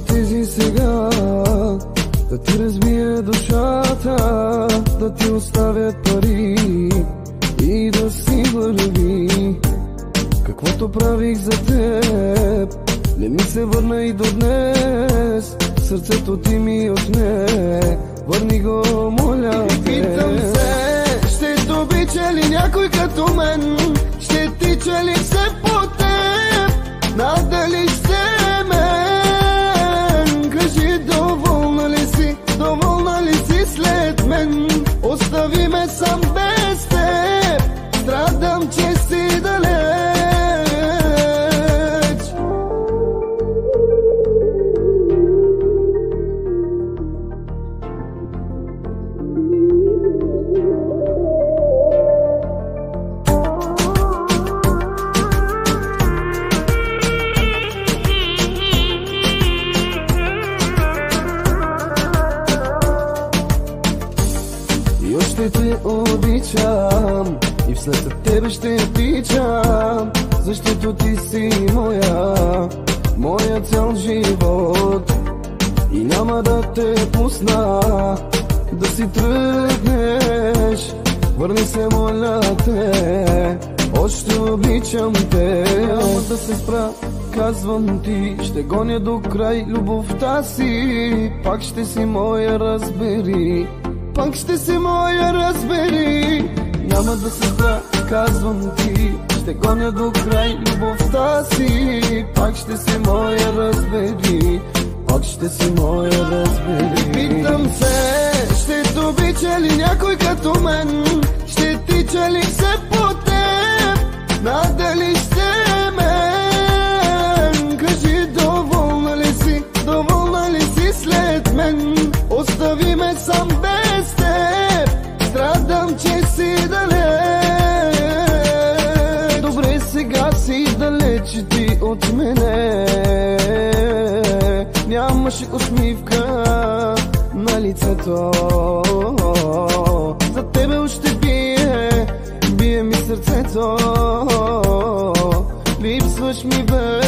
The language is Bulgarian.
отизи сега, да ти разбие душата, да ти оставят пари и да си върви. Каквото правих за теб, не ми се върна и до днес. Сърцето ти ми отне, върни го, моля те. Питам се, ще те обича ли някой като мен? Ще тича ли все по теб? Надали ще мен? Кажи, доволна ли си след мен? Остави ме сам без теб, страдам, че си далеч. И още те обичам, и вслед тебе ще тичам, защото ти си моя цял живот. И няма да те пусна да си тръгнеш. Върни се, моля те, още обичам те. Няма да се спра, казвам ти, ще гоня до край любовта си. Пак ще си моя, разбери, пак ще си моя, разбери. Няма да се спра, казвам ти, ще гоня до край любовта си. Пак ще си моя, разбери, пак ще си моя, разбери. Питам се, ще те обича ли някой като мен? Ще тича ли все по теб? Надали ще мен? Кажи, доволна ли си след мен? Остави ме сам без теб, страдам, че си далеч. Добре, сега си далеч ти от мене. Нямаше усмивка на лицето. За тебе още бие ми сърцето. Липсваш ми, бе,